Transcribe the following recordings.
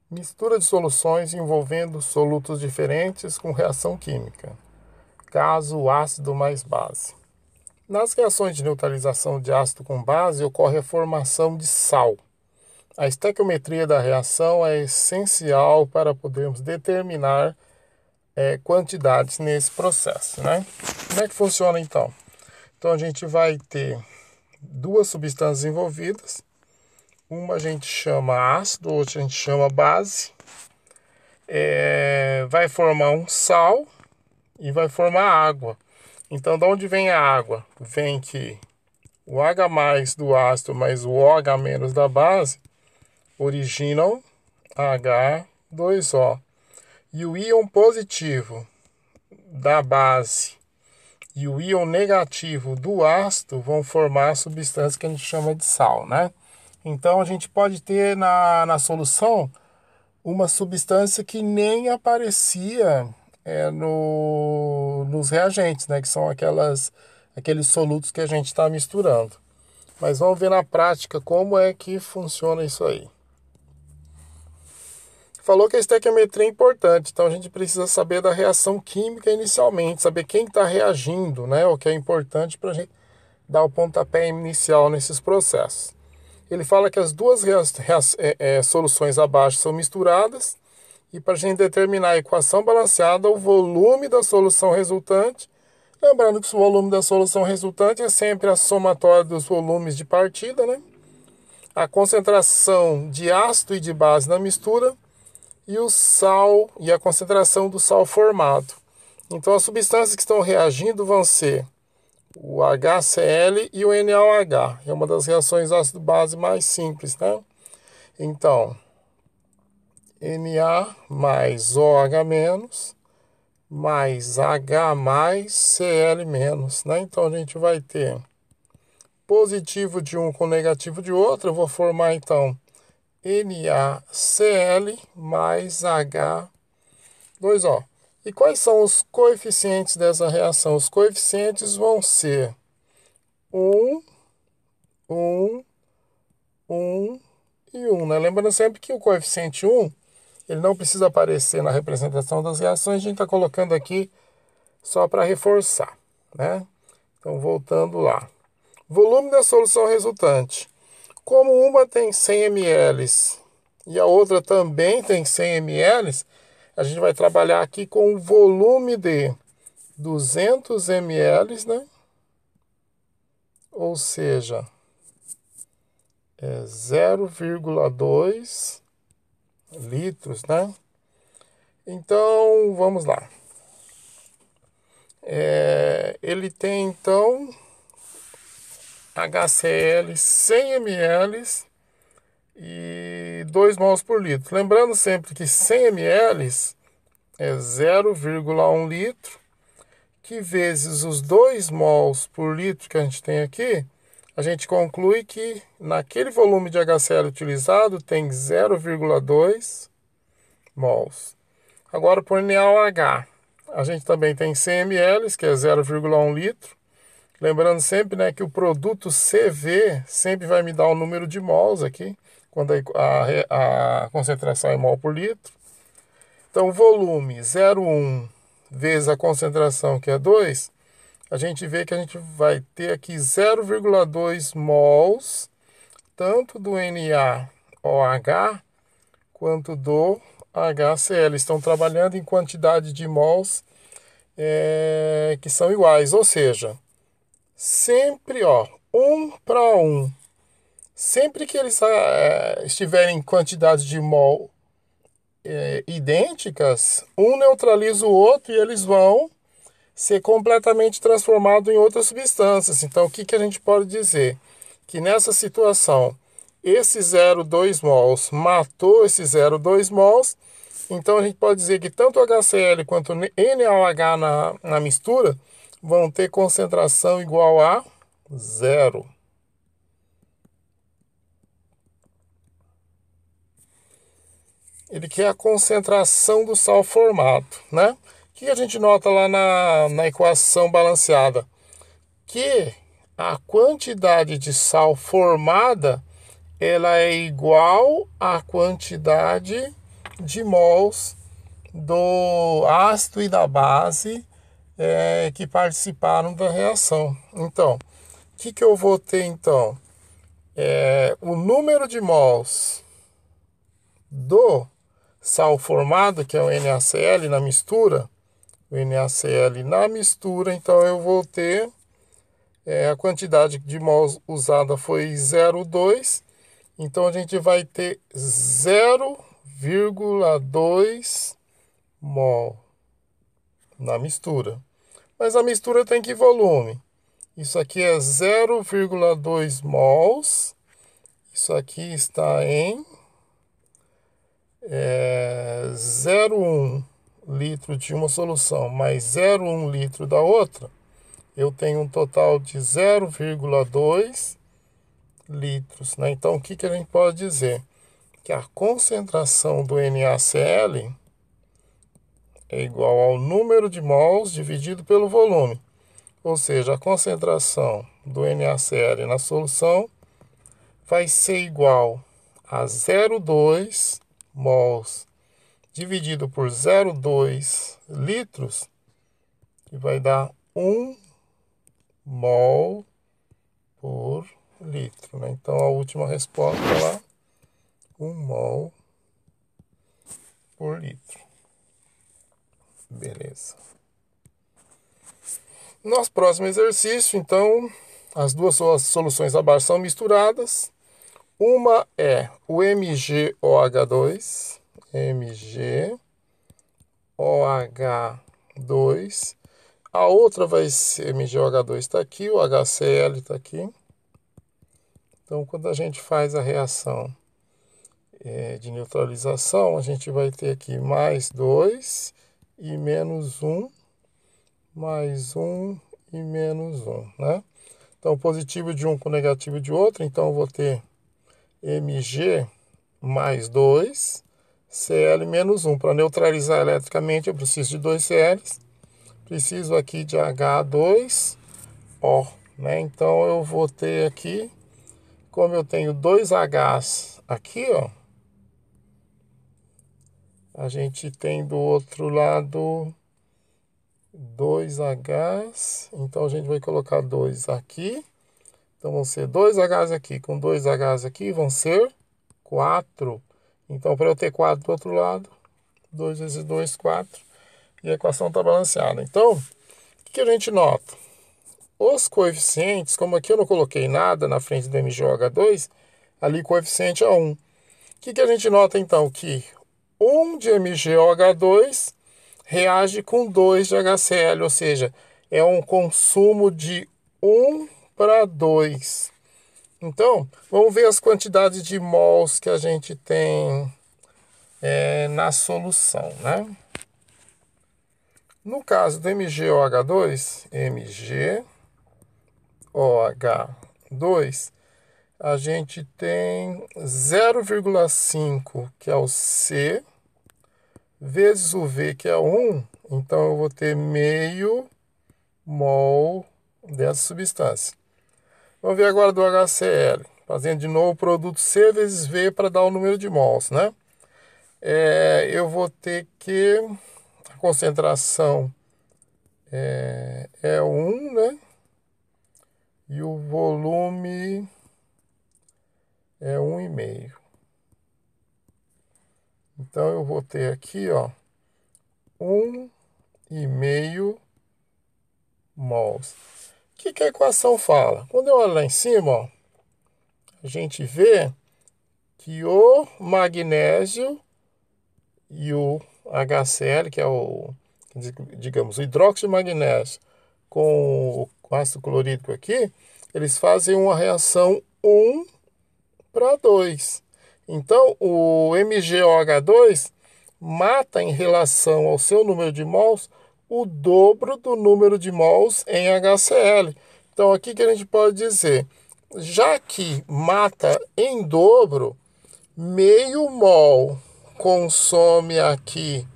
Mistura de soluções envolvendo solutos diferentes com reação química. Caso ácido mais base. Nas reações de neutralização de ácido com base, ocorre a formação de sal. A estequiometria da reação é essencial para podermos determinar quantidades nesse processo, né? Como é que funciona então? Então a gente vai ter duas substâncias envolvidas. Uma a gente chama ácido, outra a gente chama base. Vai formar um sal e vai formar água. Então, de onde vem a água? Vem que o H+ do ácido mais o OH- da base originam H2O. E o íon positivo da base e o íon negativo do ácido vão formar a substância que a gente chama de sal, né? Então, a gente pode ter na solução uma substância que nem aparecia nos reagentes, né? Que são aqueles solutos que a gente está misturando. Mas vamos ver na prática como é que funciona isso aí. Falou que a estequiometria é importante, então a gente precisa saber da reação química inicialmente, saber quem está reagindo, né? O que é importante para a gente dar o pontapé inicial nesses processos. Ele fala que as duas soluções abaixo são misturadas e para a gente determinar a equação balanceada, o volume da solução resultante. Lembrando que o volume da solução resultante é sempre a somatória dos volumes de partida, né? A concentração de ácido e de base na mistura e o sal e a concentração do sal formado. Então as substâncias que estão reagindo vão ser o HCl e o NaOH. É uma das reações ácido-base mais simples, né? Então, Na mais OH menos mais H mais Cl menos, né? Então a gente vai ter positivo de um com negativo de outro. Eu vou formar então NaCl mais H2O. E quais são os coeficientes dessa reação? Os coeficientes vão ser 1, 1, 1 e 1, né? Lembrando sempre que o coeficiente 1, ele não precisa aparecer na representação das reações, a gente está colocando aqui só para reforçar, né? Então, voltando lá. Volume da solução resultante. Como uma tem 100 ml e a outra também tem 100 ml, a gente vai trabalhar aqui com um volume de 200 ml, né? Ou seja, 0,2 litros, né? Então, vamos lá. Ele tem, então, HCl 100 ml e 2 mols por litro. Lembrando sempre que 100 ml é 0,1 litro, que vezes os 2 mols por litro que a gente tem aqui, a gente conclui que naquele volume de HCl utilizado tem 0,2 mols. Agora, por NaOH, a gente também tem 100 ml, que é 0,1 litro. Lembrando sempre, né, que o produto CV sempre vai me dar o número de mols aqui, quando a concentração é mol por litro. Então, o volume 0,1 vezes a concentração, que é 2, a gente vê que a gente vai ter aqui 0,2 mols, tanto do NaOH quanto do HCl. Estão trabalhando em quantidade de mols que são iguais, ou seja, sempre 1 para 1. Sempre que eles estiverem em quantidades de mol idênticas, um neutraliza o outro e eles vão ser completamente transformados em outras substâncias. Então, o que a gente pode dizer? Que nessa situação, esse 0,2 mols matou esse 0,2 mols. Então, a gente pode dizer que tanto o HCl quanto o NaOH na mistura vão ter concentração igual a 0. Ele quer a concentração do sal formado, né? O que a gente nota lá na equação balanceada? Que a quantidade de sal formada ela é igual à quantidade de mols do ácido e da base que participaram da reação. Então, o que eu vou ter então? O número de mols do sal formado, que é o NaCl na mistura, então eu vou ter a quantidade de mols usada foi 0,2, então a gente vai ter 0,2 mol na mistura. Mas a mistura tem que volume. Isso aqui é 0,2 mols. Isso aqui está em 0,1 litro de uma solução mais 0,1 litro da outra. Eu tenho um total de 0,2 litros, né? Então, o que a gente pode dizer? Que a concentração do NaCl é igual ao número de mols dividido pelo volume. Ou seja, a concentração do NaCl na solução vai ser igual a 0,2 mols dividido por 0,2 litros, que vai dar 1 mol por litro, né? Então a última resposta lá, 1 mol por litro. Beleza. Nosso próximo exercício, então, as duas soluções abaixo são misturadas. Uma é o MgOH2, A outra vai ser MgOH2 está aqui, o HCl está aqui. Então, quando a gente faz a reação de neutralização, a gente vai ter aqui mais 2 e menos 1, mais 1 e menos 1, né? Então, positivo de um com negativo de outro, então eu vou ter Mg mais 2, Cl menos 1. Para neutralizar eletricamente, eu preciso de 2 Cl's. Preciso aqui de H2O, né? Então, eu vou ter aqui, como eu tenho 2 H's aqui, ó, a gente tem do outro lado 2 H's. Então, a gente vai colocar 2 aqui. Então, vão ser 2 H's aqui com 2 H's aqui, vão ser 4. Então, para eu ter 4 do outro lado, 2 vezes 2, 4. E a equação está balanceada. Então, o que a gente nota? Os coeficientes, como aqui eu não coloquei nada na frente do MgOH2, ali o coeficiente é 1. O que a gente nota, então? Que 1 de MgOH2 reage com 2 de HCl, ou seja, é um consumo de 1 para 2. Então, vamos ver as quantidades de mols que a gente tem na solução, né? No caso do MgOH2, a gente tem 0,5, que é o C, vezes o V, que é 1. Então, eu vou ter meio mol dessa substância. Vamos ver agora do HCl. Fazendo de novo o produto C vezes V para dar o número de mols, né? Eu vou ter que... A concentração é 1, né? E o volume é 1,5. Então, eu vou ter aqui, ó, 1,5 mols. O que a equação fala? Quando eu olho lá em cima, ó, a gente vê que o magnésio e o HCl, que é o, digamos, o hidróxido de magnésio com o ácido clorídrico aqui, eles fazem uma reação 1 para 2. Então, o MgOH2 mata em relação ao seu número de mols o dobro do número de mols em HCl. Então, aqui que a gente pode dizer, já que mata em dobro, meio mol consome aqui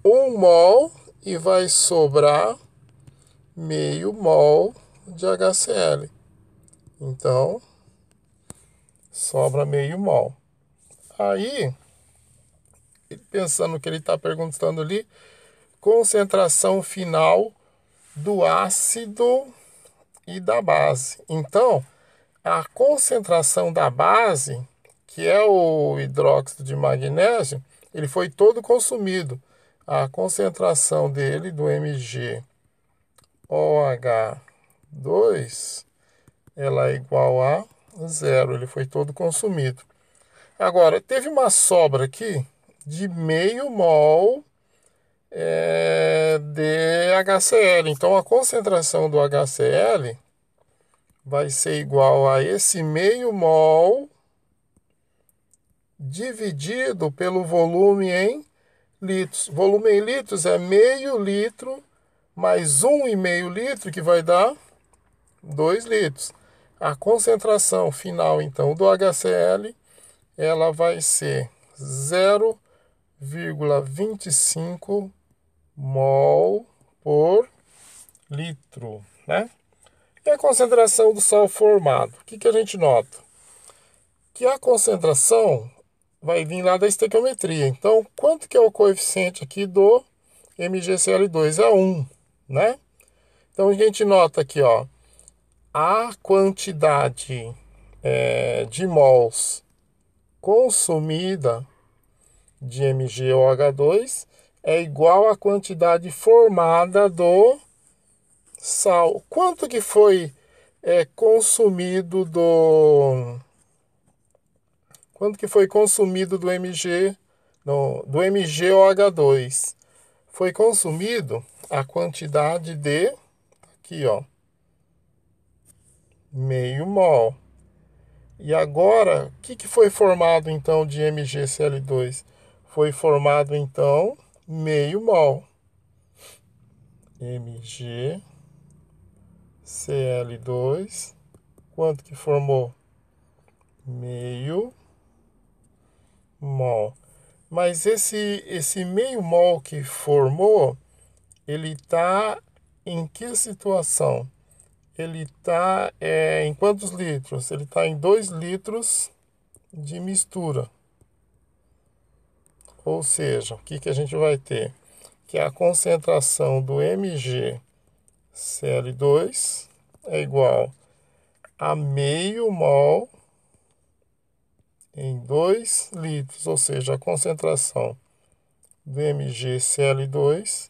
1 mol e vai sobrar meio mol de HCl. Então, sobra meio mol. Aí, pensando no que ele está perguntando ali, concentração final do ácido e da base. Então, a concentração da base, que é o hidróxido de magnésio, ele foi todo consumido. A concentração dele, do MgOH2, ela é igual a 0. Ele foi todo consumido. Agora, teve uma sobra aqui de meio mol de HCl. Então, a concentração do HCl vai ser igual a esse meio mol dividido pelo volume em litros. Volume em litros é meio litro mais 1,5 litro, que vai dar 2 litros. A concentração final, então, do HCl, ela vai ser 0,25 mol por litro, né? E a concentração do sal formado? O que a gente nota? Que a concentração vai vir lá da estequiometria. Então, quanto que é o coeficiente aqui do MgCl2? É 1, né? Então, a gente nota aqui, ó, a quantidade de mols consumida de MgOH2 é igual à quantidade formada do sal. Quanto que foi consumido do... Quanto que foi consumido do do MgOH2? Foi consumido a quantidade de, aqui ó, meio mol. E agora, o que foi formado então de MgCl2? Foi formado então meio mol. MgCl2, quanto que formou? Meio mol. Mas esse meio mol que formou, ele está em que situação? Ele está em quantos litros? Ele está em 2 litros de mistura. Ou seja, o que a gente vai ter? Que a concentração do MgCl2 é igual a meio mol em 2 litros, ou seja, a concentração do MgCl2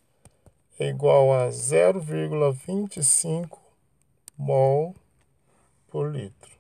é igual a 0,25 mol por litro.